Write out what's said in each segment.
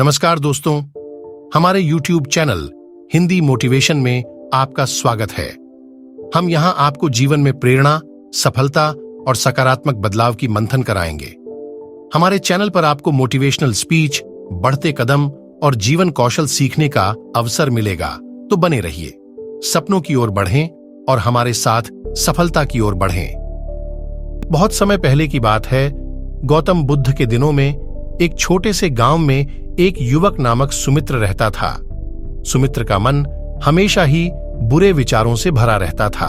नमस्कार दोस्तों, हमारे YouTube चैनल हिंदी मोटिवेशन में आपका स्वागत है। हम यहाँ आपको जीवन में प्रेरणा, सफलता और सकारात्मक बदलाव की मंथन कराएंगे। हमारे चैनल पर आपको मोटिवेशनल स्पीच, बढ़ते कदम और जीवन कौशल सीखने का अवसर मिलेगा, तो बने रहिए। सपनों की ओर बढ़ें और हमारे साथ सफलता की ओर बढ़ें। बहुत समय पहले की बात है, गौतम बुद्ध के दिनों में एक छोटे से गांव में एक युवक नामक सुमित्र रहता था। सुमित्र का मन हमेशा ही बुरे विचारों से भरा रहता था।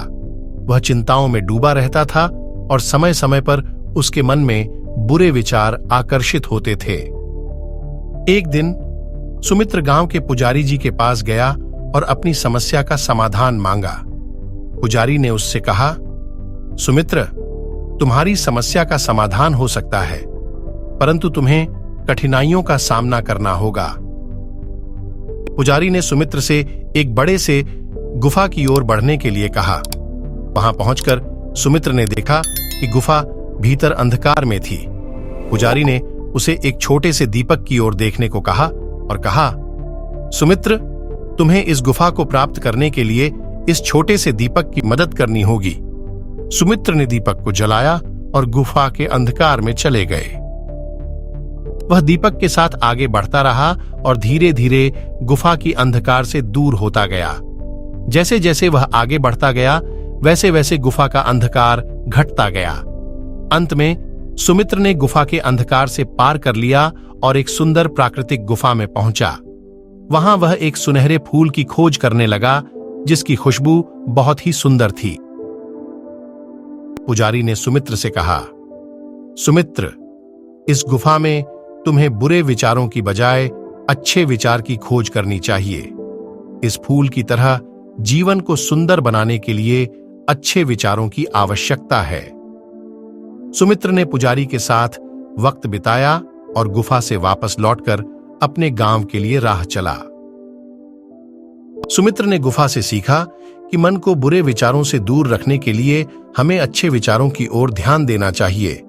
वह चिंताओं में डूबा रहता था और समय समय पर उसके मन में बुरे विचार आकर्षित होते थे। एक दिन सुमित्र गांव के पुजारी जी के पास गया और अपनी समस्या का समाधान मांगा। पुजारी ने उससे कहा, सुमित्र, तुम्हारी समस्या का समाधान हो सकता है, परंतु तुम्हें कठिनाइयों का सामना करना होगा। पुजारी ने सुमित्र से एक बड़े से गुफा की ओर बढ़ने के लिए कहा। वहां पहुंचकर सुमित्र ने देखा कि गुफा भीतर अंधकार में थी। पुजारी ने उसे एक छोटे से दीपक की ओर देखने को कहा और कहा, सुमित्र, तुम्हें इस गुफा को प्राप्त करने के लिए इस छोटे से दीपक की मदद करनी होगी। सुमित्र ने दीपक को जलाया और गुफा के अंधकार में चले गए। वह दीपक के साथ आगे बढ़ता रहा और धीरे धीरे गुफा की अंधकार से दूर होता गया। जैसे जैसे वह आगे बढ़ता गया, वैसे वैसे गुफा का अंधकार घटता गया। अंत में सुमित्र ने गुफा के अंधकार से पार कर लिया और एक सुंदर प्राकृतिक गुफा में पहुंचा। वहां वह एक सुनहरे फूल की खोज करने लगा, जिसकी खुशबू बहुत ही सुंदर थी। पुजारी ने सुमित्र से कहा, सुमित्र, इस गुफा में तुम्हें बुरे विचारों की बजाय अच्छे विचार की खोज करनी चाहिए। इस फूल की तरह जीवन को सुंदर बनाने के लिए अच्छे विचारों की आवश्यकता है। सुमित्र ने पुजारी के साथ वक्त बिताया और गुफा से वापस लौटकर अपने गांव के लिए राह चला। सुमित्र ने गुफा से सीखा कि मन को बुरे विचारों से दूर रखने के लिए हमें अच्छे विचारों की ओर ध्यान देना चाहिए।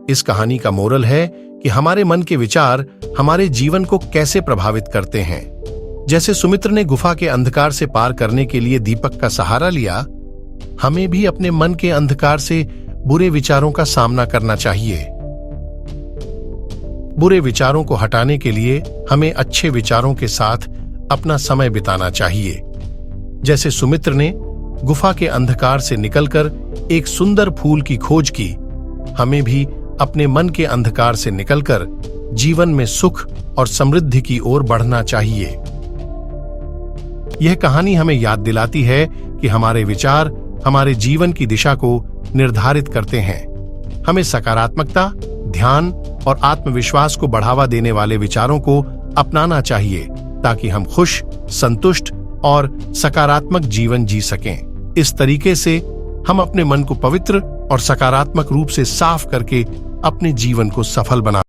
इस कहानी का मोरल है कि हमारे मन के विचार हमारे जीवन को कैसे प्रभावित करते हैं। जैसे सुमित्र ने गुफा के अंधकार से पार करने के लिए दीपक का सहारा लिया, हमें भी अपने मन के अंधकार से बुरे विचारों का सामना करना चाहिए। बुरे विचारों को हटाने के लिए हमें अच्छे विचारों के साथ अपना समय बिताना चाहिए। जैसे सुमित्र ने गुफा के अंधकार से निकलकर एक सुंदर फूल की खोज की, हमें भी अपने मन के अंधकार से निकलकर जीवन में सुख और समृद्धि की ओर बढ़ना चाहिए। यह कहानी हमें याद दिलाती है कि हमारे विचार हमारे जीवन की दिशा को निर्धारित करते हैं। हमें सकारात्मकता, ध्यान और आत्मविश्वास को बढ़ावा देने वाले विचारों को अपनाना चाहिए, ताकि हम खुश, संतुष्ट और सकारात्मक जीवन जी सकें। इस तरीके से हम अपने मन को पवित्र और सकारात्मक रूप से साफ करके अपने जीवन को सफल बना